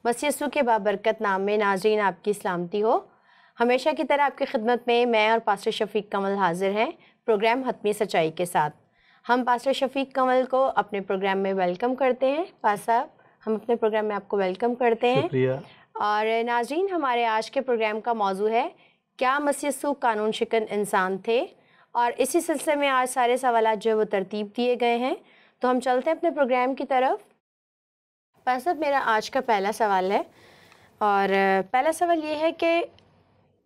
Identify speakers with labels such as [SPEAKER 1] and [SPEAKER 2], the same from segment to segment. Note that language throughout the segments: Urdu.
[SPEAKER 1] مسیح یسوع کے بابرکت نام میں ناظرین آپ کی سلامتی ہو۔ ہمیشہ کی طرح آپ کی خدمت میں اور پاسٹر شفیق کمل حاضر ہیں پروگرام حتمی سچائی کے ساتھ۔ ہم پاسٹر شفیق کمل کو اپنے پروگرام میں ویلکم کرتے ہیں۔ پاس صاحب، ہم اپنے پروگرام میں آپ کو ویلکم کرتے ہیں۔
[SPEAKER 2] شکریہ۔
[SPEAKER 1] اور ناظرین، ہمارے آج کے پروگرام کا موضوع ہے کیا مسیح یسوع قانون شکن انسان تھے، اور اسی سلسلے میں آج سارے سوالات جو ہے وہ ترتیب دیے گئے ہیں، تو ہم چلتے ہیں اپنے پروگرام کی طرف۔ پاس صاحب، میرا آج کا پہلا سوال ہے، اور پہلا سوال یہ ہے کہ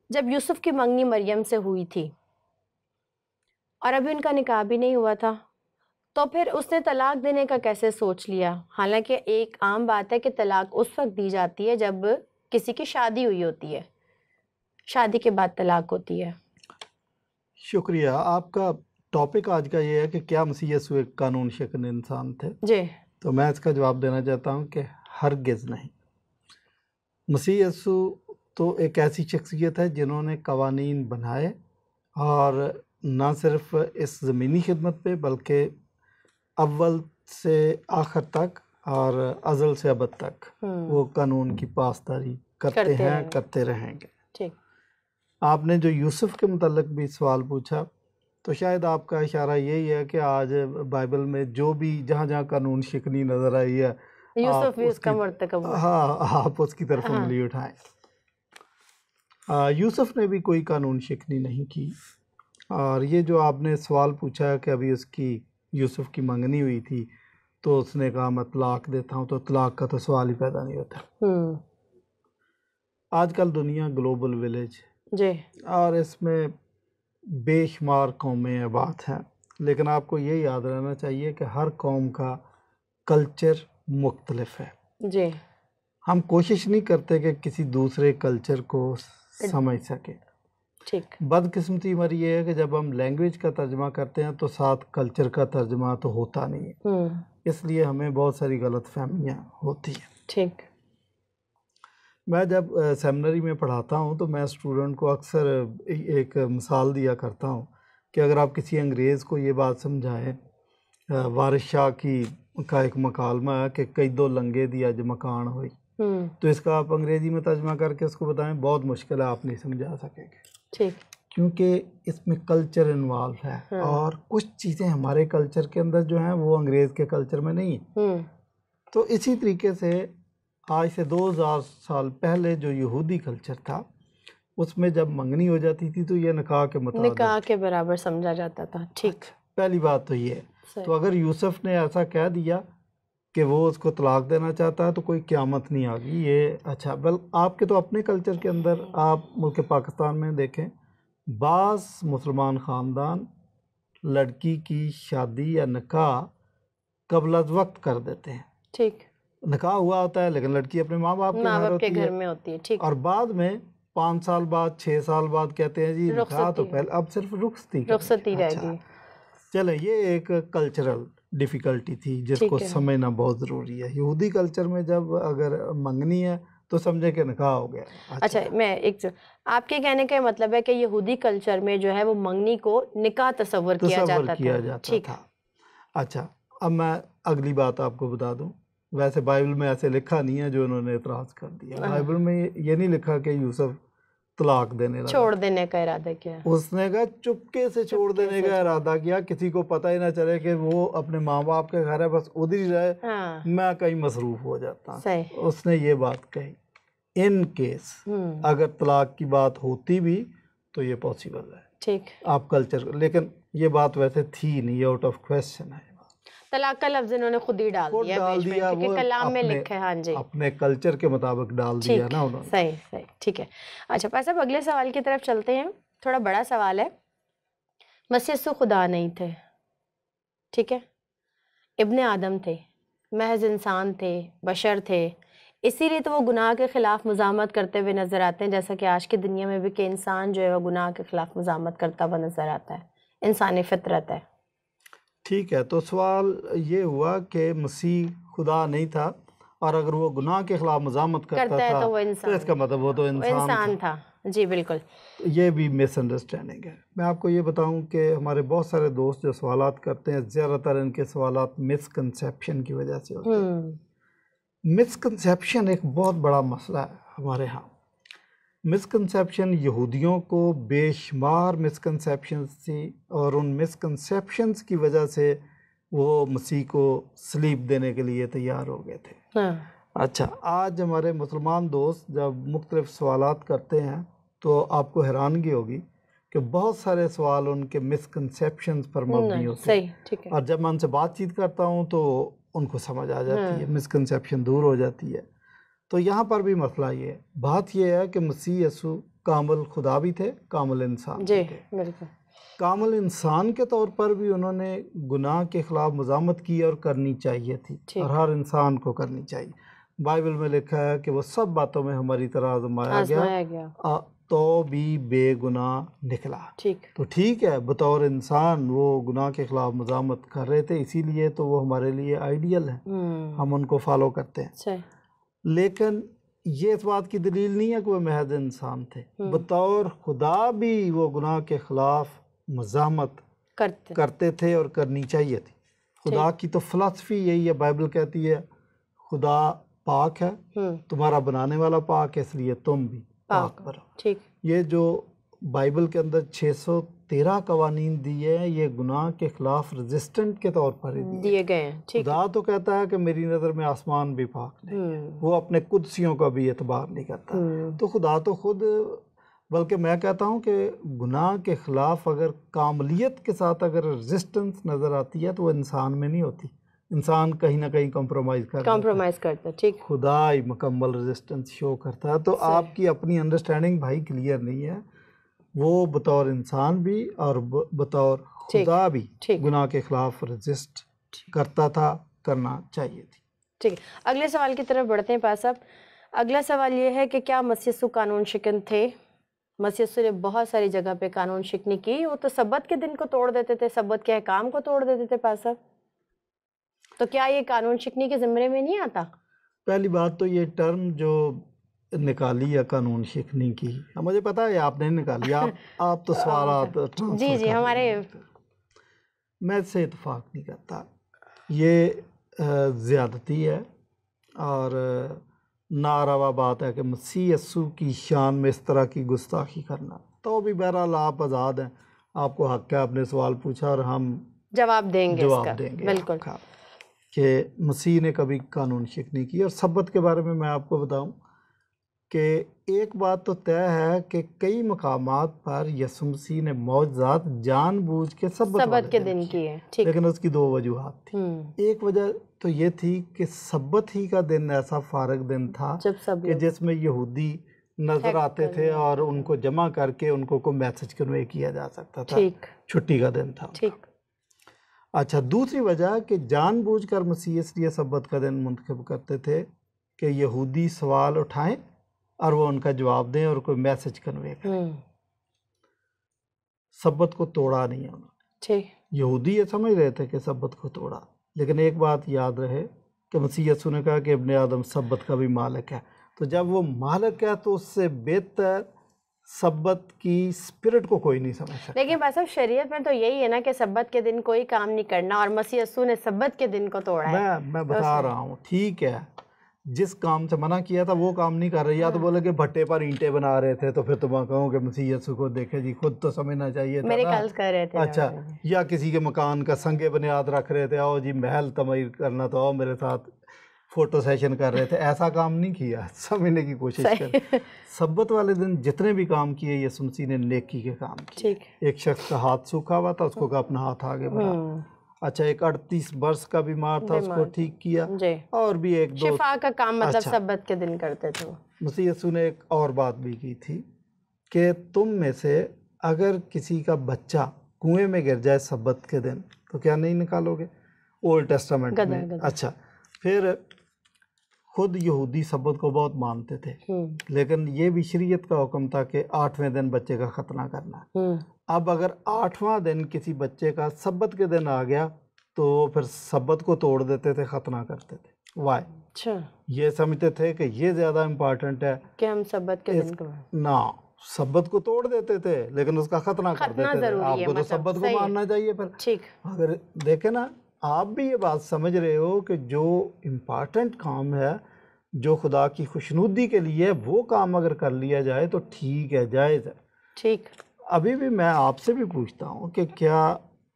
[SPEAKER 1] جب یوسف کی منگنی مریم سے ہوئی تھی اور ابھی ان کا نکاح بھی نہیں ہوا تھا، تو پھر اس نے طلاق دینے کا کیسے سوچ لیا؟ حالانکہ ایک عام بات ہے کہ طلاق اس وقت دی جاتی ہے جب کسی کی شادی ہوئی ہوتی ہے، شادی کے بعد طلاق ہوتی ہے۔
[SPEAKER 2] شکریہ۔ آپ کا ٹاپک آج کا یہ ہے کہ کیا مسیح یسوع ایک قانون شکن انسان تھے؟
[SPEAKER 1] جی،
[SPEAKER 2] تو میں اس کا جواب دینا چاہتا ہوں کہ ہرگز نہیں۔ مسیح یسوع تو ایک ایسی شخصیت ہے جنہوں نے قوانین بنائے، اور نہ صرف اس زمینی خدمت پہ بلکہ اول سے آخر تک اور ازل سے ابد تک وہ قانون کی پاسداری کرتے رہیں گے۔
[SPEAKER 1] ٹھیک۔
[SPEAKER 2] آپ نے جو یوسف کے متعلق بھی سوال پوچھا، تو شاید آپ کا اشارہ یہی ہے کہ آج بائبل میں جو بھی جہاں جہاں قانون شکنی نظر آئی ہے،
[SPEAKER 1] یوسف بھی اس کا مرتکب ہوا۔
[SPEAKER 2] ہاں، آپ اس کی طرف انگلی اٹھائیں۔ یوسف نے بھی کوئی قانون شکنی نہیں کی، اور یہ جو آپ نے سوال پوچھا کہ ابھی اس کی یوسف کی منگنی ہوئی تھی تو اس نے کہا میں طلاق دیتا ہوں، تو طلاق کا تو سوال ہی پیدا نہیں ہوتا۔ آج کل دنیا گلوبل ولیج،
[SPEAKER 1] جی،
[SPEAKER 2] اور اس میں بے شمار قومیں آباد ہیں، لیکن آپ کو یہ یاد رہنا چاہیے کہ ہر قوم کا کلچر مختلف ہے۔
[SPEAKER 1] جی،
[SPEAKER 2] ہم کوشش نہیں کرتے کہ کسی دوسرے کلچر کو سمجھ سکیں۔
[SPEAKER 1] ٹھیک۔
[SPEAKER 2] بدقسمتی ہماری یہ ہے کہ جب ہم لینگویج کا ترجمہ کرتے ہیں تو ساتھ کلچر کا ترجمہ تو ہوتا نہیں ہے، اس لیے ہمیں بہت ساری غلط فہمیاں ہوتی ہیں۔
[SPEAKER 1] ٹھیک۔
[SPEAKER 2] میں جب سیمنری میں پڑھاتا ہوں تو میں اسٹوڈنٹ کو اکثر ایک مثال دیا کرتا ہوں کہ اگر آپ کسی انگریز کو یہ بات سمجھائیں، وارث شاہ کا ایک مکالمہ ہے کہ کئی دو لنگے دیا جو مکان ہوئی، تو اس کا آپ انگریزی میں ترجمہ کر کے اس کو بتائیں، بہت مشکل ہے، آپ نہیں سمجھا سکیں گے۔
[SPEAKER 1] ٹھیک۔
[SPEAKER 2] کیونکہ اس میں کلچر انوالو ہے، اور کچھ چیزیں ہمارے کلچر کے اندر جو ہیں وہ انگریز کے کلچر میں نہیں ہیں۔ تو اسی طریقے سے آج سے 2000 سال پہلے جو یہودی کلچر تھا، اس میں جب منگنی ہو جاتی تھی تو یہ نکاح کے مطابق،
[SPEAKER 1] نکاح کے برابر سمجھا جاتا تھا۔ ٹھیک۔
[SPEAKER 2] پہلی بات تو یہ ہے۔ تو اگر یوسف نے ایسا کہہ دیا کہ وہ اس کو طلاق دینا چاہتا ہے تو کوئی قیامت نہیں آ گئی۔ یہ اچھا، آپ کے تو اپنے کلچر کے اندر، آپ ملک پاکستان میں دیکھیں، بعض مسلمان خاندان لڑکی کی شادی یا نکاح قبل از وقت کر دیتے ہیں۔
[SPEAKER 1] ٹھیک۔
[SPEAKER 2] نکاح ہوا ہوتا ہے لیکن لڑکی اپنے ماں باپ کے گھر
[SPEAKER 1] میں ہوتی ہے۔ ٹھیک۔
[SPEAKER 2] اور بعد میں 5 سال بعد 6 سال بعد کہتے ہیں جی نکاح تو پہلے، اب صرف رخصتی
[SPEAKER 1] رہ گئی۔
[SPEAKER 2] چلیں، یہ ایک کلچرل ڈیفیکلٹی تھی جس کو سمجھنا بہت ضروری ہے۔ یہودی کلچر میں جب اگر منگنی ہے تو سمجھے کہ نکاح ہو گیا۔
[SPEAKER 1] اچھا، میں آپ کے کہنے کا مطلب ہے کہ یہودی کلچر میں جو ہے وہ منگنی کو نکاح تصور کیا جاتا تھا۔
[SPEAKER 2] اچھا، اب میں اگلی بات آپ کو بتا دوں، ویسے بائبل میں ایسے لکھا نہیں ہے جو انہوں نے اعتراض کر دیا۔ بائبل میں یہ نہیں لکھا کہ یوسف طلاق دینے لگا،
[SPEAKER 1] چھوڑ دینے کا ارادہ کیا۔
[SPEAKER 2] اس نے کہا چپکے سے چھوڑ دینے کا ارادہ کیا، کسی کو پتہ ہی نہ چلے کہ وہ اپنے ماں باپ کے گھر ہے، بس ادھر ہی رہے، میں کہیں مصروف ہو جاتا۔ اس نے یہ بات کہی۔ ان کیس اگر طلاق کی بات ہوتی بھی تو یہ پاسبل ہے۔
[SPEAKER 1] ٹھیک۔
[SPEAKER 2] آپ کلچر، لیکن یہ بات ویسے تھی نہیں، آؤٹ آف کویسچن ہے۔
[SPEAKER 1] طلاق کا لفظ انہوں نے خود ہی ڈال دیا کیونکہ کلام میں لکھا ہے۔ ہاں جی،
[SPEAKER 2] اپنے کلچر کے مطابق ڈال دیا نا انہوں نے۔
[SPEAKER 1] صحیح، ٹھیک ہے۔ اچھا پاس صاحب، اگلے سوال کی طرف چلتے ہیں۔ تھوڑا بڑا سوال ہے۔ مسیح یسوع خدا نہیں تھے، ٹھیک ہے، ابن آدم تھے، محض انسان تھے، بشر تھے، اسی لیے تو وہ گناہ کے خلاف مزاحمت کرتے ہوئے نظر آتے ہیں، جیسا کہ آج کی دنیا میں بھی کہ انسان جو ہے وہ گناہ کے خلاف مزاحمت کرتا ہوا نظر آتا ہے، انسانی فطرت ہے۔
[SPEAKER 2] ٹھیک ہے، تو سوال یہ ہوا کہ مسیح خدا نہیں تھا، اور اگر وہ گناہ کے خلاف مزاحمت کرتا تھا تو اس کا مطلب وہ تو انسان تھا۔
[SPEAKER 1] جی بالکل،
[SPEAKER 2] یہ بھی مس انڈرسٹینڈنگ ہے۔ میں آپ کو یہ بتاؤں کہ ہمارے بہت سارے دوست جو سوالات کرتے ہیں، زیادہ تر ان کے سوالات مس کنسیپشن کی وجہ سے ہوتے ہیں۔ مسکنسیپشن ایک بہت بڑا مسئلہ ہے ہمارے ہاں. مسکنسیپشن یہودیوں کو بے شمار مسکنسیپشنز تھی اور ان مسکنسیپشنز کی وجہ سے وہ مسیح کو صلیب دینے کے لیے تیار ہو گئے تھے. اچھا، آج ہمارے مسلمان دوست جب مختلف سوالات کرتے ہیں تو آپ کو حیرانگی ہوگی کہ بہت سارے سوال ان کے مسکنسیپشنز پر مبنی ہوتے ہیں، اور جب میں ان سے بات چیت کرتا ہوں تو ان کو سمجھ آ جاتی ہے، مسکنسیپشن دور ہو جاتی ہے. تو یہاں پر بھی مسئلہ یہ ہے، بات یہ ہے کہ مسیح یسوع کامل خدا بھی تھے، کامل انسان بھی تھے. کامل انسان کے طور پر بھی انہوں نے گناہ کے خلاف مزاحمت کی اور کرنی چاہیے تھی، اور ہر انسان کو کرنی چاہیے. بائبل میں لکھا ہے کہ وہ سب باتوں میں ہماری طرح آزمایا گیا تو بھی بے گناہ نکلا. تو ٹھیک ہے، بطور انسان وہ گناہ کے خلاف مزاحمت کر رہے تھے، اسی لیے تو وہ ہمارے لیے آئیڈیل ہیں، ہم ان کو فالو کرتے ہیں. لیکن یہ اس بات کی دلیل نہیں ہے کہ وہ محض انسان تھے. بطور خدا بھی وہ گناہ کے خلاف مزاحمت کرتے تھے اور کرنی چاہیے تھی. خدا کی تو فلسفی یہی ہے، بائبل کہتی ہے خدا پاک ہے، تمہارا بنانے والا پاک ہے، اس لیے تم بھی پاک بنو. یہ جو بائبل کے اندر 613 قوانین دیے ہیں، یہ گناہ کے خلاف ریزسٹنٹ کے طور پر دیے گئے ہیں. خدا تو کہتا ہے کہ میری نظر میں آسمان بھی پاک نہیں، وہ اپنے قدسیوں کا بھی اعتبار نہیں کرتا. تو خدا تو خود، بلکہ میں کہتا ہوں کہ گناہ کے خلاف اگر کاملیت کے ساتھ اگر ریزسٹنس نظر آتی ہے تو وہ انسان میں نہیں ہوتی. انسان کہیں نہ کہیں کمپرومائز کرتا ہے، خدا ہی مکمل ریزسٹنس شو کرتا ہے. تو آپ کی اپنی انڈرسٹینڈنگ بھائی کلیئر نہیں ہے. وہ بطور انسان بھی اور بطور خدا بھی گناہ کے خلاف ریزسٹ کرتا تھا، کرنا چاہیے تھی.
[SPEAKER 1] ٹھیک ہے، اگلے سوال کی طرف بڑھتے ہیں پاس صاحب. اگلا سوال یہ ہے کہ کیا مسیح یسوع قانون شکن تھے؟ مسیح یسوع نے بہت ساری جگہ پہ قانون شکنی کی، وہ تو سبت کے دن کو توڑ دیتے تھے، سبت کے احکام کو توڑ دیتے تھے پاس صاحب. تو کیا یہ قانون شکنی کے زمرے میں نہیں آتا؟
[SPEAKER 2] پہلی بات تو یہ ٹرم جو نکالی ہے قانون شکنی کی، مجھے پتا ہے آپ نے نکالی، آپ تو سوالات
[SPEAKER 1] جی ہمارے،
[SPEAKER 2] میں اس سے اتفاق نہیں کرتا. یہ زیادتی ہے اور ناروا بات ہے کہ مسیح یسوع کی شان میں اس طرح کی گستاخی کرنا. تو بھی بہرحال آپ آزاد ہیں، آپ کو حق ہے، آپ نے سوال پوچھا اور ہم
[SPEAKER 1] جواب دیں گے.
[SPEAKER 2] بالکل کہ مسیح نے کبھی قانون شکنی کی. اور سبت کے بارے میں آپ کو بتاؤں کہ ایک بات تو طے ہے کہ کئی مقامات پر یسوع مسیح نے معجزات جان بوجھ کے سبت کے دن کیے، لیکن اس کی 2 وجوہات تھی. ایک وجہ تو یہ تھی کہ سبت ہی کا دن ایسا فارغ دن تھا کہ جس میں یہودی نظر آتے تھے اور ان کو جمع کر کے ان کو کوئی میسج کنوے کیا جا سکتا تھا، چھٹی کا دن تھا. اچھا، دوسری وجہ کہ جان بوجھ کر مسیح اس لیے سبت کا دن منتخب کرتے تھے کہ یہودی سوال اٹھائیں اور وہ ان کا جواب دیں اور کوئی میسج کنوے کریں. سبت کو توڑا نہیں ہے انہوں نے. یہودی یہ سمجھ رہے تھے کہ سبت کو توڑا، لیکن ایک بات یاد رہے کہ مسیح یسوع نے کہا کہ ابن آدم سبت کا بھی مالک ہے. تو جب وہ مالک ہے تو اس سے بہتر سبت کی اسپرٹ کو کوئی نہیں سمجھ سکتا.
[SPEAKER 1] لیکن بس اب شریعت میں تو یہی ہے نا کہ سبت کے دن کوئی کام نہیں کرنا، اور مسیح یسوع نے سبت کے دن کو توڑا ہے.
[SPEAKER 2] میں بتا رہا ہوں، ٹھیک ہے، جس کام سے منع کیا تھا وہ کام نہیں کر رہے. یا تو بولے کہ بھٹے پر اینٹیں بنا رہے تھے، تو پھر تم کہو کہ مسیح یسوع کو دیکھے جی خود تو سمجھنا چاہیے تھا،
[SPEAKER 1] میرے کل کر رہے تھے.
[SPEAKER 2] اچھا، یا کسی کے مکان کا سنگ بنیاد رکھ رہے تھے، آؤ جی محل تعمیر کرنا تو آؤ میرے ساتھ فوٹو سیشن کر رہے تھے. ایسا کام نہیں کیا، سمجھنے کی کوشش کر. سبت والے دن جتنے بھی کام کیے یسوع مسیح نے نیکی کے کام کیے. ایک شخص کا ہاتھ سوکھا ہوا تھا، اس کو کہا اپنا ہاتھ آگے بڑھا. اچھا، ایک 38 برس کا بیمار تھا، اس کو ٹھیک کیا. اور بھی ایک دو
[SPEAKER 1] شفا کا کام مطلب سبت کے دن کرتے تھے.
[SPEAKER 2] مسیح یسوع نے ایک اور بات بھی کی تھی کہ تم میں سے اگر کسی کا بچہ کنویں میں گر جائے سبت کے دن تو کیا نہیں نکالو گے؟ اولڈ ٹیسٹامنٹ میں. اچھا، پھر خود یہودی سبت کو بہت مانتے تھے، لیکن یہ بھی شریعت کا حکم تھا کہ 8ویں دن بچے کا ختنہ کرنا. اب اگر 8واں دن کسی بچے کا سبت کے دن آ گیا تو پھر سبت کو توڑ دیتے تھے، ختنہ کرتے تھے. وائی؟
[SPEAKER 1] اچھا،
[SPEAKER 2] یہ سمجھتے تھے کہ یہ زیادہ امپورٹنٹ ہے
[SPEAKER 1] کہ ہم سبت کے دن کو
[SPEAKER 2] نہ سبت کو توڑ دیتے تھے لیکن اس کا ختنہ کر دیتے تھے. آپ کو تو سبت کو ماننا چاہیے. پھر اگر دیکھیں نا آپ بھی یہ بات سمجھ رہے ہو کہ جو امپارٹنٹ کام ہے، جو خدا کی خوشنودی کے لیے، وہ کام اگر کر لیا جائے تو ٹھیک ہے، جائز ہے۔
[SPEAKER 1] ٹھیک۔
[SPEAKER 2] ابھی بھی میں آپ سے بھی پوچھتا ہوں کہ کیا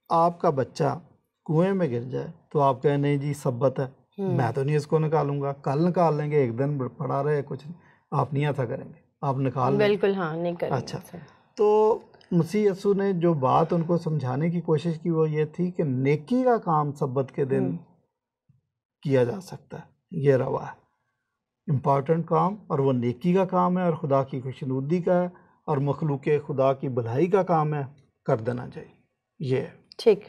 [SPEAKER 2] آپ کا بچہ کنویں میں گر جائے تو آپ کہیں نہیں جی سبت ہے، میں تو نہیں اس کو نکالوں گا، کل نکال لیں گے، ایک دن پڑا رہے کچھ نہیں، آپ نہیں ایسا کریں گے، آپ نکال لیں گے؟
[SPEAKER 1] بالکل ہاں، نہیں کریں گے۔
[SPEAKER 2] اچھا، تو مسیح یسوع نے جو بات ان کو سمجھانے کی کوشش کی وہ یہ تھی کہ نیکی کا کام سبت کے دن کیا جا سکتا ہے، یہ روا ہے، امپارٹنٹ کام، اور وہ نیکی کا کام ہے اور خدا کی خوشنودی کا ہے اور مخلوق خدا کی بھلائی کا کام ہے، کر دینا چاہیے، یہ ہے۔
[SPEAKER 1] ٹھیک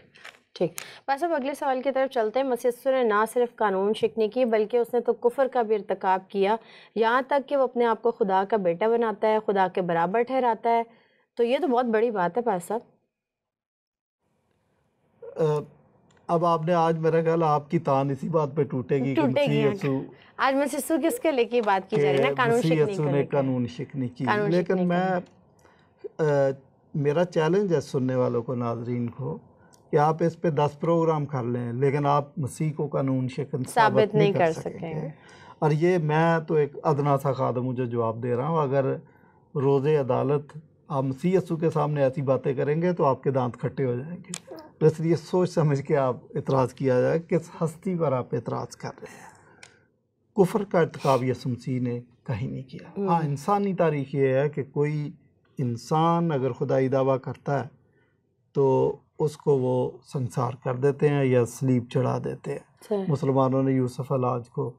[SPEAKER 1] ٹھیک۔ بس اب اگلے سوال کی طرف چلتے ہیں۔ مسیح یسوع نے نہ صرف قانون شکنی کی بلکہ اس نے تو کفر کا بھی ارتکاب کیا، یہاں تک کہ وہ اپنے آپ کو خدا کا بیٹا بناتا ہے، خدا کے برابر ٹھہراتا ہے، تو یہ تو بہت بڑی بات ہے پاس صاحب۔
[SPEAKER 2] اب آپ نے آج میرا خیال آپ کی تان اسی بات پہ ٹوٹے گی کہ مسیح یسوع،
[SPEAKER 1] آج مسیح یسوع کس کے لے کے بات کی جا رہی ہے نا، قانون
[SPEAKER 2] مسیح
[SPEAKER 1] شکنی
[SPEAKER 2] یسوع
[SPEAKER 1] کو
[SPEAKER 2] نے
[SPEAKER 1] لے کے۔
[SPEAKER 2] قانون شکنی کی، لیکن میرا چیلنج ہے سننے والوں کو، ناظرین کو، کہ آپ اس پہ 10 پروگرام کر لیں لیکن آپ مسیح کو قانون شکن ثابت نہیں کر سکیں گے۔ اور یہ میں تو ایک ادنا سا خادم ہوں جو جواب دے رہا ہوں، اگر روز عدالت آپ مسیح یسوع کے سامنے ایسی باتیں کریں گے تو آپ کے دانت کھٹے ہو جائیں گے، تو اس لیے سوچ سمجھ کے آپ اعتراض کیا جائے کس ہستی پر آپ اعتراض کر رہے ہیں۔ کفر کا ارتکاب یسوع مسیح نے کہیں نہیں کیا۔ ہاں، انسانی تاریخ یہ ہے کہ کوئی انسان اگر خدائی دعویٰ کرتا ہے تو اس کو وہ سنسار کر دیتے ہیں یا صلیب چڑھا دیتے ہیں۔ مسلمانوں نے یوسف علاج کو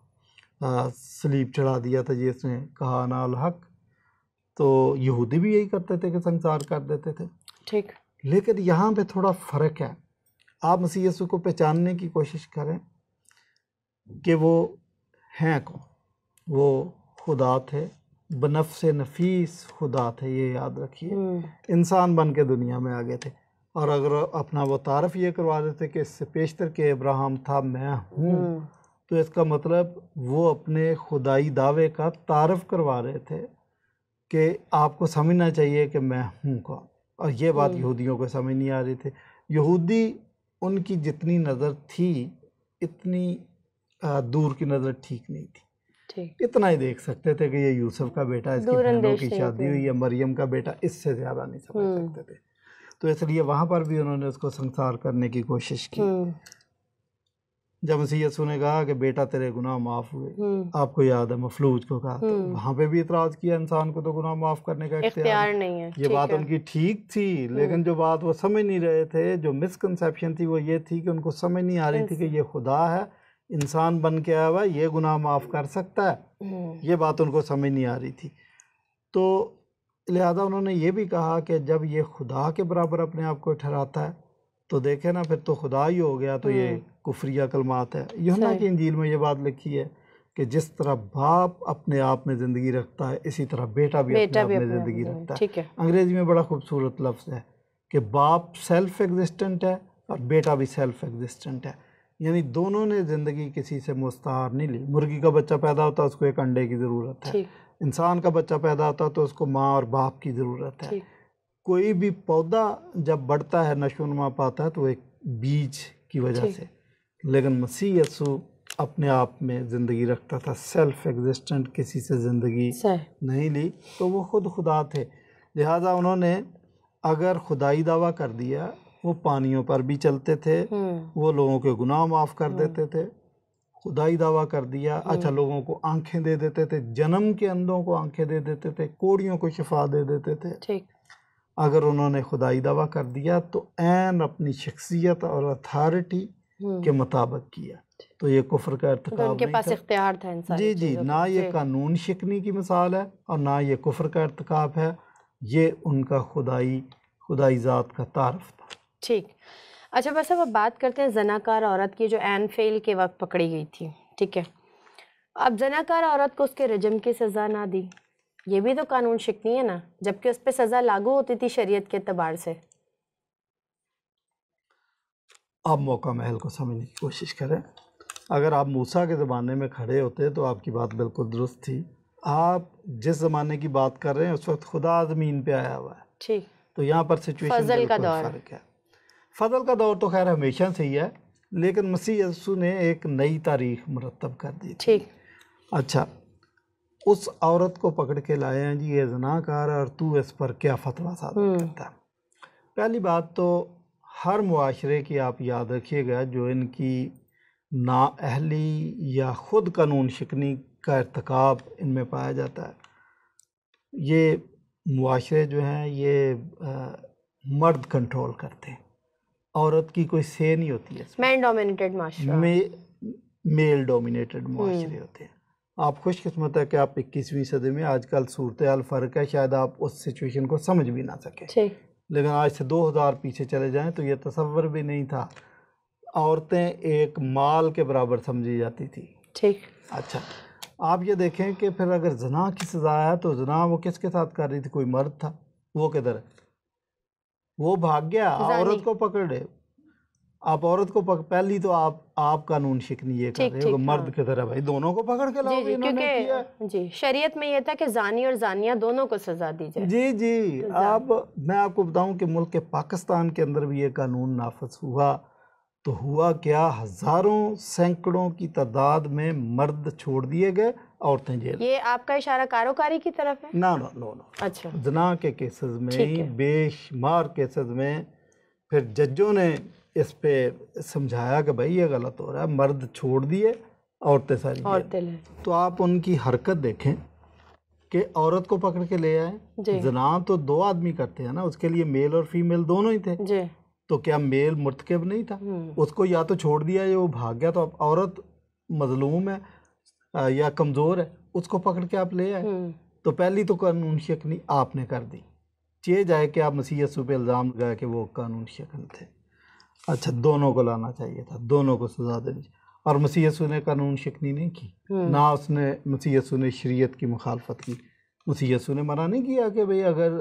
[SPEAKER 2] صلیب چڑھا دیا تھا جس نے کہا انا الحق، تو یہودی بھی یہی کرتے تھے کہ سنسار کر دیتے تھے۔
[SPEAKER 1] ٹھیک۔
[SPEAKER 2] لیکن یہاں پہ تھوڑا فرق ہے، آپ مسیح یسوع کو پہچاننے کی کوشش کریں کہ وہ ہیں کون۔ وہ خدا تھے، بنفس نفیس خدا تھے، یہ یاد رکھیے، انسان بن کے دنیا میں آگے تھے، اور اگر اپنا وہ تعارف یہ کروا دیتے کہ اس سے پیشتر کے ابراہیم تھا میں ہوں، تو اس کا مطلب وہ اپنے خدائی دعوے کا تعارف کروا رہے تھے کہ آپ کو سمجھنا چاہیے کہ میں ہوں کون، اور یہ بات یہودیوں کو سمجھ نہیں آ رہی تھی۔ یہودی ان کی جتنی نظر تھی اتنی دور کی نظر ٹھیک نہیں تھی، اتنا ہی دیکھ سکتے تھے کہ یہ یوسف کا بیٹا، اس کی بہنوں کی شادی ہوئی ہے، مریم کا بیٹا، اس سے زیادہ نہیں سمجھ سکتے تھے، تو اس لیے وہاں پر بھی انہوں نے اس کو سنسار کرنے کی کوشش کی۔ جب مسیح یسوع نے کہا کہ بیٹا تیرے گناہ معاف ہوئے، آپ کو یاد ہے مفلوج کو کہا، تو وہاں پہ بھی اعتراض کیا، انسان کو تو گناہ معاف کرنے کا اختیار
[SPEAKER 1] نہیں ہے۔
[SPEAKER 2] یہ بات ان کی ٹھیک تھی، لیکن جو بات وہ سمجھ نہیں رہے تھے، جو مسکنسیپشن تھی وہ یہ تھی کہ ان کو سمجھ نہیں آ رہی تھی کہ یہ خدا ہے، انسان بن کے آیا ہوا، یہ گناہ معاف کر سکتا ہے، یہ بات ان کو سمجھ نہیں آ رہی تھی۔ تو لہذا انہوں نے یہ بھی کہا کہ جب یہ خدا کے برابر اپنے آپ کو ٹھہراتا ہے تو دیکھیں نا پھر تو خدا ہی ہو گیا، تو یہ کفریہ کلمات ہے۔ یوحنا کی انجیل میں یہ بات لکھی ہے کہ جس طرح باپ اپنے آپ میں زندگی رکھتا ہے اسی طرح بیٹا بھی اپنے آپ میں زندگی رکھتا ہے۔ انگریزی میں بڑا خوبصورت لفظ ہے کہ باپ سیلف ایگزسٹنٹ ہے اور بیٹا بھی سیلف ایگزسٹنٹ ہے، یعنی دونوں نے زندگی کسی سے مستعار نہیں لی۔ مرغی کا بچہ پیدا ہوتا ہے اس کو ایک انڈے کی ضرورت ہے، انسان کا بچہ پیدا ہوتا ہے تو اس کو ماں اور باپ کی ضرورت ہے۔ کوئی بھی پودا جب بڑھتا ہے نشو و نما پاتا ہے تو ایک بیج کی وجہ سے، لیکن مسیح یسوع اپنے آپ میں زندگی رکھتا تھا، سیلف ایگزسٹنٹ، کسی سے زندگی نہیں لی، تو وہ خود خدا تھے۔ لہٰذا انہوں نے اگر خدائی دعویٰ کر دیا، وہ پانیوں پر بھی چلتے تھے، وہ لوگوں کے گناہ معاف کر دیتے تھے، خدائی دعویٰ کر دیا، اچھا لوگوں کو آنکھیں دے دیتے تھے، جنم کے اندھوں کو آنکھیں دے دیتے تھے، کوڑیوں کو شفا دے دیتے تھے۔ اگر انہوں نے خدائی دعویٰ کر دیا تو عین اپنی شخصیت اور اتھارٹی کے مطابق کیا، تو یہ کفر کا ارتکاب
[SPEAKER 1] ان کے پاس اختیار تھا انسان۔
[SPEAKER 2] جی، نہ یہ قانون شکنی کی مثال ہے اور نہ یہ کفر کا ارتکاب ہے، یہ ان کا خدائی ذات کا تعارف تھا۔
[SPEAKER 1] ٹھیک۔ اچھا بس اب بات کرتے ہیں زناکار عورت کی جو عین فعل کے وقت پکڑی گئی تھی، ٹھیک ہے؟ اب زناکار عورت کو اس کے رجم کی سزا نہ دی، یہ بھی تو قانون شکنی ہے نا، جبکہ اس پہ سزا لاگو ہوتی تھی شریعت کے اعتبار سے۔
[SPEAKER 2] آپ موقع محل کو سمجھنے کی کوشش کریں۔ اگر آپ موسیٰ کے زمانے میں کھڑے ہوتے تو آپ کی بات بالکل درست تھی۔ آپ جس زمانے کی بات کر رہے ہیں اس وقت خدا زمین پہ آیا ہوا ہے، ٹھیک، تو یہاں پر سچویشن بالکل فرق ہے۔ فضل کا دور تو خیر ہمیشہ سے ہی ہے، لیکن مسیح یسوع نے ایک نئی تاریخ مرتب کر دی تھی۔
[SPEAKER 1] ٹھیک،
[SPEAKER 2] اچھا، اس عورت کو پکڑ کے لائے ہیں جی یہ زناکار ہے اور تو اس پر کیا فتویٰ صادر کرتا ہے۔ پہلی بات تو ہر معاشرے کی آپ یاد رکھیے گا جو ان کی نااہلی یا خود قانون شکنی کا ارتکاب ان میں پایا جاتا ہے، یہ معاشرے جو ہیں یہ مرد کنٹرول کرتے ہیں، عورت کی کوئی سے نہیں ہوتی ہے،
[SPEAKER 1] مین ڈومینیٹڈ معاشرہ،
[SPEAKER 2] میل ڈومینیٹڈ معاشرے ہوتے ہیں۔ آپ خوش قسمت ہے کہ آپ 21ویں صدی میں، آج کل صورتحال فرق ہے، شاید آپ اس سچویشن کو سمجھ بھی نہ سکیں، لیکن آج سے 2000 پیچھے چلے جائیں تو یہ تصور بھی نہیں تھا، عورتیں ایک مال کے برابر سمجھی جاتی تھی۔
[SPEAKER 1] ٹھیک،
[SPEAKER 2] اچھا، آپ یہ دیکھیں کہ پھر اگر زنا کی سزا ہے تو زنا وہ کس کے ساتھ کر رہی تھی؟ کوئی مرد تھا، وہ کدھر ہے؟ وہ بھاگ گیا، عورت کو پکڑ رہے، آپ عورت کو پہلی تو آپ قانون شکنی یہ کر رہے ہو کہ مرد کدھر ہے؟ بھائی دونوں کو پکڑ کے لاؤ، انہوں نے کیا ہے۔
[SPEAKER 1] جی، شریعت میں یہ تھا کہ زانی اور زانیہ دونوں کو سزا دی جائے۔
[SPEAKER 2] جی میں آپ کو بتاؤں کہ ملک پاکستان کے اندر بھی یہ قانون نافذ ہوا تو ہوا کیا، ہزاروں سینکڑوں کی تعداد میں مرد چھوڑ دیے گئے، عورتیں جیل۔
[SPEAKER 1] یہ آپ کا اشارہ کاروکاری کی طرف ہے؟
[SPEAKER 2] نو،
[SPEAKER 1] اچھا،
[SPEAKER 2] زنا کے کیسز میں بے شمار کیسز میں پھر ججوں نے اس پہ سمجھایا کہ بھائی یہ غلط ہو رہا ہے، مرد چھوڑ دیے، عورتیں ساری جیل۔ تو آپ ان کی حرکت دیکھیں کہ عورت کو پکڑ کے لے آئے، زنا تو 2 آدمی کرتے ہیں نا، اس کے لیے میل اور فیمیل دونوں ہی تھے، تو کیا میل مرتکب نہیں تھا؟ اس کو یا تو چھوڑ دیا یا وہ بھاگ گیا، تو اب عورت مظلوم ہے یا کمزور ہے، اس کو پکڑ کے آپ لے آئے، تو پہلی تو قانون شکنی آپ نے کر دی، چاہے جائے کہ آپ مسیح یسوع پہ الزام لگائے کہ وہ قانون شکن تھے۔ اچھا، دونوں کو لانا چاہیے تھا، دونوں کو سزا دینی چاہیے، اور مسیح یسوع نے قانون شکنی نہیں کی، نہ اس نے مسیح یسوع نے شریعت کی مخالفت کی۔ مسیح یسوع نے منع نہیں کیا کہ بھئی اگر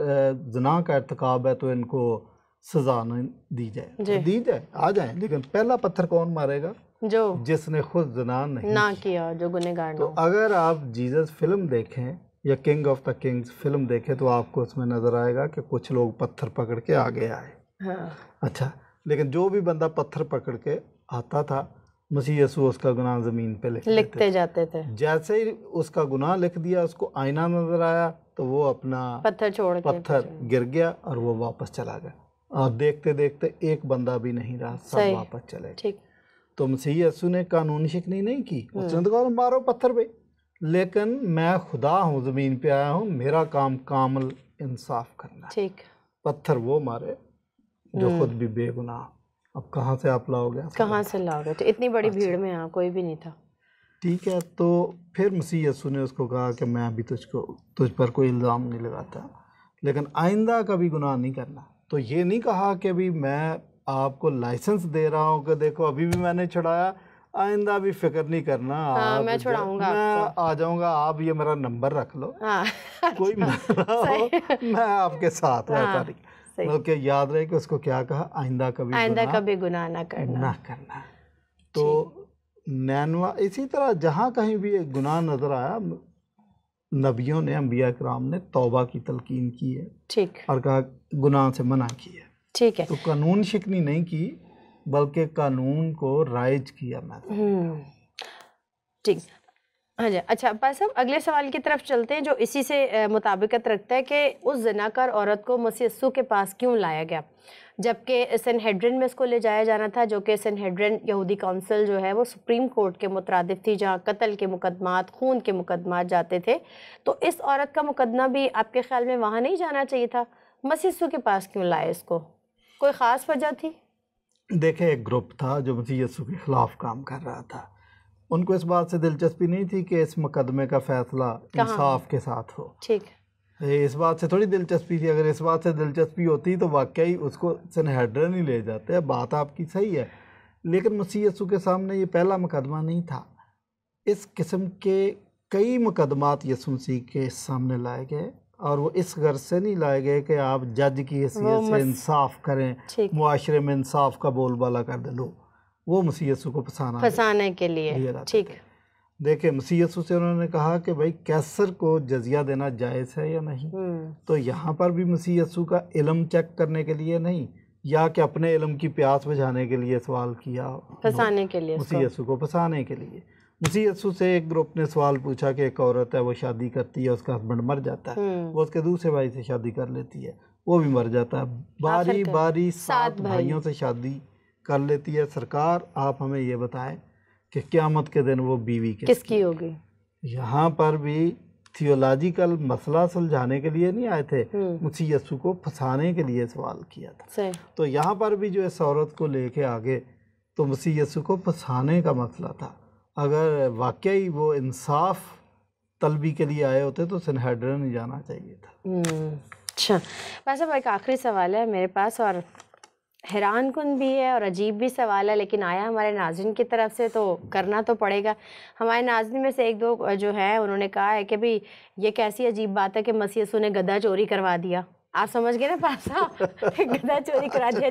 [SPEAKER 2] زنا کا ارتکاب ہے تو ان کو سزا نہ دی جائے، آ جائیں، لیکن پہلا پتھر کون مارے گا؟
[SPEAKER 1] جو
[SPEAKER 2] جس نے خود زنا نہیں
[SPEAKER 1] کیا، جو گنہگار نہ ہو۔
[SPEAKER 2] تو اگر آپ جیزس فلم دیکھیں یا king of the kings film دیکھیں تو آپ کو اس میں نظر آئے گا کہ کچھ لوگ پتھر پکڑ کے آگے آئے۔ اچھا، لیکن جو بھی بندہ پتھر پکڑ کے آتا تھا، مسیح یسوع اس کا گناہ زمین پہ لکھتے جاتے تھے۔ جیسے ہی اس کا گناہ لکھ دیا، اس کو آئینہ نظر آیا تو وہ اپنا پتھر گر گیا اور وہ واپس چلا گیا، اور دیکھتے دیکھتے ایک بندہ بھی نہیں رہا، سب واپس چلے گئے۔ تو مسیح یسوع نے قانون شکنی نہیں کی، اس نے تو کہا مارو پتھر پہ، لیکن میں خدا ہوں، زمین پہ آیا ہوں، میرا کام کامل انصاف کرنا ہے۔ پتھر وہ مارے جو خود بھی بے گناہ۔ اب کہاں سے آپ لاؤ گے؟
[SPEAKER 1] کہاں سے لاؤ گے؟ تو اتنی بڑی بھیڑ میں کوئی بھی نہیں تھا۔
[SPEAKER 2] ٹھیک ہے، تو پھر مسیح یسوع نے اس کو کہا کہ میں ابھی تجھ پر کوئی الزام نہیں لگاتا، لیکن آئندہ کبھی گناہ نہیں کرنا۔ تو یہ نہیں کہا کہ ابھی میں آپ کو لائسنس دے رہا ہوں کہ دیکھو ابھی بھی میں نے چھڑایا، آئندہ بھی فکر نہیں کرنا،
[SPEAKER 1] میں چھڑاؤں گا،
[SPEAKER 2] میں آ جاؤں گا، آپ یہ میرا نمبر رکھ لو، کوئی مسئلہ ہو میں آپ کے ساتھ ہوں۔ بلکہ یاد رہے کہ اس کو کیا کہا، آئندہ کبھی
[SPEAKER 1] گناہ نہ
[SPEAKER 2] کرنا۔ تو نینوا اسی طرح جہاں کہیں بھی ایک گناہ نظر آیا، نبیوں نے، انبیاء کرام نے توبہ کی تلقین کی ہے اور کہا گناہ سے منع کی ہے۔
[SPEAKER 1] ٹھیک ہے،
[SPEAKER 2] تو قانون شکنی نہیں کی بلکہ قانون کو رائج کیا۔
[SPEAKER 1] ٹھیک، ہاں جی۔ اچھا ابا صاحب، اگلے سوال کی طرف چلتے ہیں جو اسی سے مطابقت رکھتا ہے کہ اس زناکار عورت کو مسیح یسوع کے پاس کیوں لایا گیا، جبکہ سنہیڈرن میں اس کو لے جایا جانا تھا، جو کہ سنہیڈرن یہودی کونسل جو ہے وہ سپریم کورٹ کے مترادف تھی، جہاں قتل کے مقدمات، خون کے مقدمات جاتے تھے۔ تو اس عورت کا مقدمہ بھی آپ کے خیال میں وہاں نہیں جانا چاہیے تھا؟ مسیح یسوع کے پاس کیوں لائے اس کو؟ کوئی خاص وجہ تھی؟
[SPEAKER 2] دیکھیں، ایک گروپ تھا جو مسیح یسوع کے خلاف کام کر رہا تھا، ان کو اس بات سے دلچسپی نہیں تھی کہ اس مقدمے کا فیصلہ انصاف کے ساتھ ہو۔
[SPEAKER 1] ٹھیک،
[SPEAKER 2] اس بات سے تھوڑی دلچسپی تھی، اگر اس بات سے دلچسپی ہوتی تو واقعی اس کو سنہیڈرن ہی لے جاتے۔ بات آپ کی صحیح ہے، لیکن مسیح یسوع کے سامنے یہ پہلا مقدمہ نہیں تھا، اس قسم کے کئی مقدمات یسوع مسیح کے سامنے لائے گئے، اور وہ اس غرض سے نہیں لائے گئے کہ آپ جج کی حیثیت سے انصاف کریں، معاشرے میں انصاف کا بول بالا کر دیں، لو وہ مسیح یسوع کو
[SPEAKER 1] پھنسانے کے لیے۔ ٹھیک،
[SPEAKER 2] دیکھیں مسیح یسوع سے انہوں نے کہا کہ بھائی کیسر کو جزیہ دینا جائز ہے یا نہیں، تو یہاں پر بھی مسیح یسوع کا علم چیک کرنے کے لیے نہیں، یا کہ اپنے علم کی پیاس بجھانے کے لیے سوال کیا،
[SPEAKER 1] پھنسانے کے لیے،
[SPEAKER 2] مسیح یسوع کو پھنسانے کے لیے۔ مسیح یسوع سے ایک گروپ نے سوال پوچھا کہ ایک عورت ہے، وہ شادی کرتی ہے، اس کا ہسبینڈ مر جاتا ہے، وہ اس کے دوسرے بھائی سے شادی کر لیتی ہے، وہ بھی مر جاتا ہے، باری باری 7 بھائیوں سے شادی کر لیتی ہے۔ سرکار آپ ہمیں یہ بتائیں کہ قیامت کے دن وہ بیوی
[SPEAKER 1] کس کی ہوگی؟
[SPEAKER 2] یہاں پر بھی تھیولوجیکل مسئلہ سلجھانے کے لیے نہیں آئے تھے، مسیح یسوع کو پھنسانے کے لیے سوال کیا تھا۔ تو یہاں پر بھی جو اس عورت کو لے کے آگے تو مسیح یسوع کو پھنسانے کا مسئلہ تھا۔ اگر واقعی وہ انصاف طلبی کے لیے آئے ہوتے تو سنہیڈرین نہیں جانا چاہیے تھا۔
[SPEAKER 1] اچھا، ویسے ایک آخری سوال ہے میرے پاس، اور حیران کن بھی ہے اور عجیب بھی سوال ہے، لیکن آیا ہمارے ناظرین کی طرف سے تو کرنا تو پڑے گا۔ ہمارے ناظرین میں سے ایک دو جو ہیں انہوں نے کہا ہے کہ بھی یہ کیسی عجیب بات ہے کہ مسیح یسوع نے گدھا چوری کروا دیا۔ آپ سمجھ گئے نا پاسا، گدھا چوری کرا دیا،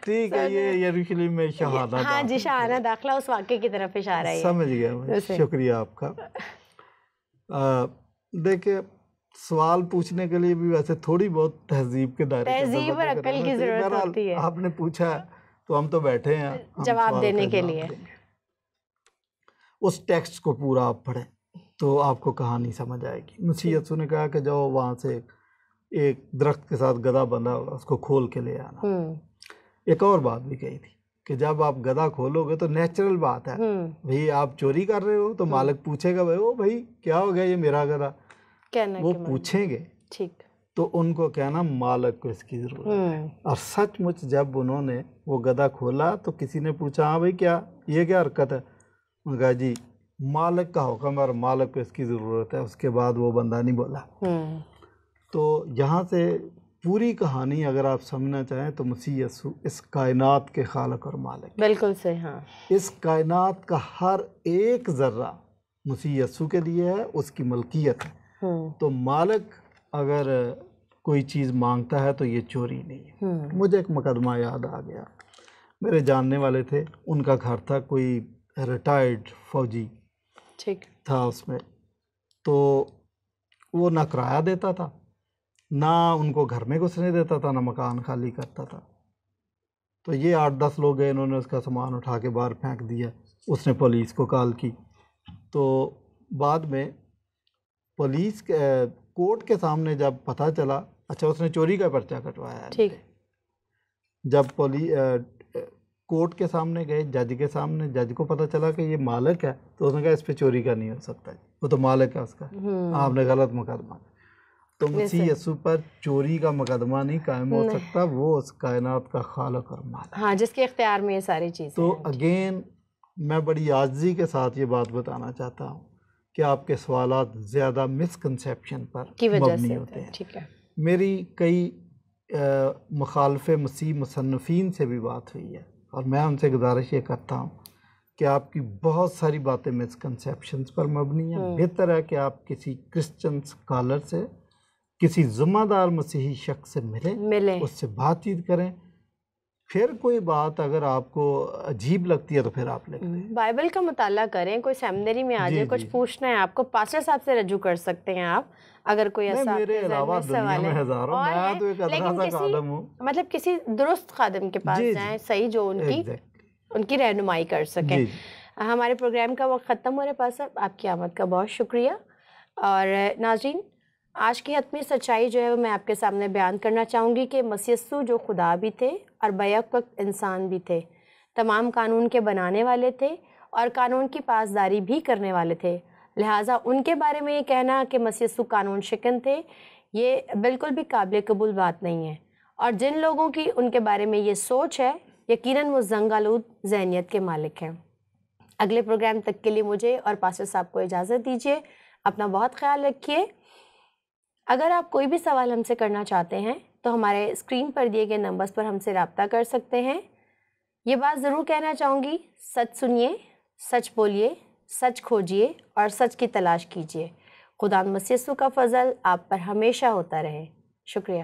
[SPEAKER 2] ٹھیک ہے، یہ یروشلم میں شہانہ،
[SPEAKER 1] ہاں جی، شہانہ داخلہ، اس واقعے کی طرف اشارہ ہے۔
[SPEAKER 2] سمجھ گیا میں، شکریہ آپ کا۔ دیکھیں، سوال پوچھنے کے لیے بھی ویسے تھوڑی بہت تہذیب کے دائرے،
[SPEAKER 1] تہذیب اور عقل کی ضرورت ہوتی ہے۔
[SPEAKER 2] آپ نے پوچھا تو ہم تو بیٹھے ہیں
[SPEAKER 1] جواب دینے کے لیے۔
[SPEAKER 2] اس ٹیکسٹ کو پورا آپ پڑھیں تو آپ کو کہانی سمجھ آئے گی۔ مسیح یسوع نے کہا کہ جاؤ وہاں سے ایک درخت کے ساتھ گدھا بندھا ہوگا، اس کو کھول کے لے آنا۔ ایک اور بات بھی کہی تھی کہ جب آپ گدھا کھولو گے تو نیچرل بات ہے، بھئی آپ چوری کر رہے ہو تو مالک پوچھے گا بھئی او بھئی کیا ہو گیا، یہ میرا گدھا، وہ پوچھیں گے تو ان کو کہنا مالک کو اس کی ضرورت ہے۔ اور سچ مچ جب انہوں نے وہ گدھا کھولا تو کسی نے پوچھا ہاں بھئی کیا یہ کیا حرکت ہے، انہوں نے کہا جی مالک کا حکم اور مالک کو اس کی ضرورت ہے۔ اس کے بعد وہ بندہ نہیں بولا۔ تو یہاں سے پوری کہانی اگر آپ سمجھنا چاہیں تو مسیح یسوع اس کائنات کے خالق اور مالک، بالکل صحیح، ہاں، اس کائنات کا ہر ایک ذرہ مسیح یسوع کے لیے ہے، اس کی ملکیت ہے۔ تو مالک اگر کوئی چیز مانگتا ہے تو یہ چوری نہیں ہے۔ مجھے ایک مقدمہ یاد آ گیا، میرے جاننے والے تھے، ان کا گھر تھا، کوئی ریٹائرڈ فوجی تھا اس میں، تو وہ نہ کرایہ دیتا تھا، نہ ان کو گھر میں گھسنے دیتا تھا، نہ مکان خالی کرتا تھا۔ تو یہ 8-10 لوگ گئے، انہوں نے اس کا سامان اٹھا کے باہر پھینک دیا، اس نے پولیس کو کال کی۔ تو بعد میں پولیس کورٹ کے سامنے جب پتہ چلا، اچھا اس نے چوری کا پرچہ کٹوایا ہے، جب کورٹ کے سامنے گئے، جج کے سامنے، جج کو پتہ چلا کہ یہ مالک ہے تو اس نے کہا اس پہ چوری کا نہیں ہو سکتا، وہ تو مالک ہے اس کا، آپ نے غلط مقدمہ۔ تو مسیح یسوع پر چوری کا مقدمہ نہیں قائم ہو سکتا، وہ اس کائنات کا خالق اور مالک، ہاں، جس کے اختیار میں یہ ساری چیزیں۔ تو اگین میں بڑی عاجزی کے ساتھ یہ بات بتانا چاہتا ہوں کہ آپ کے سوالات زیادہ مسکنسیپشن پر مبنی ہوتے ہیں۔ میری کئی مخالف مسیح مصنفین سے بھی بات ہوئی ہے اور میں ان سے گزارش یہ کرتا ہوں کہ آپ کی بہت ساری باتیں مسکنسیپشنز پر مبنی ہیں۔ بہتر ہے کہ آپ کسی کرسچن اسکالر سے، کسی ذمہ دار مسیحی شخص سے ملیں، اس سے بات چیت کریں، پھر کوئی بات اگر آپ کو عجیب لگتی ہے تو پھر آپ لکھ دیں، بائبل کا مطالعہ کریں، کوئی سیمنری میں آ جائے، کچھ پوچھنا ہے آپ کو، پاسٹر صاحب سے رجوع کر سکتے ہیں آپ، اگر کوئی ایسا میرے علاوہ دنیا میں ہزاروں، میں تو ایک ادنا سا خادم ہوں،
[SPEAKER 1] مطلب کسی درست خادم کے پاس جائیں، صحیح، جو ان کی رہنمائی کر سکیں۔ ہمارے پروگرام کا وقت ختم ہو رہا ہے، پاسٹر آپ کی آمد کا بہت شکریہ۔ اور ناظرین، آج کی حتمی سچائی جو ہے وہ میں آپ کے سامنے بیان کرنا چاہوں گی کہ مسیح یسوع جو خدا بھی تھے اور بیک وقت انسان بھی تھے، تمام قانون کے بنانے والے تھے اور قانون کی پاسداری بھی کرنے والے تھے، لہٰذا ان کے بارے میں یہ کہنا کہ مسیح یسوع قانون شکن تھے، یہ بالکل بھی قابل قبول بات نہیں ہے۔ اور جن لوگوں کی ان کے بارے میں یہ سوچ ہے، یقیناً وہ زنگ آلود ذہنیت کے مالک ہیں۔ اگلے پروگرام تک کے لیے مجھے اور پاسٹر صاحب کو اجازت دیجیے، اپنا بہت خیال رکھیے۔ اگر آپ کوئی بھی سوال ہم سے کرنا چاہتے ہیں تو ہمارے اسکرین پر دیے گئے نمبرز پر ہم سے رابطہ کر سکتے ہیں۔ یہ بات ضرور کہنا چاہوں گی، سچ سنیے، سچ بولیے، سچ کھوجیے اور سچ کی تلاش کیجیے۔ خدا مسیح یسوع کا فضل آپ پر ہمیشہ ہوتا رہے۔ شکریہ۔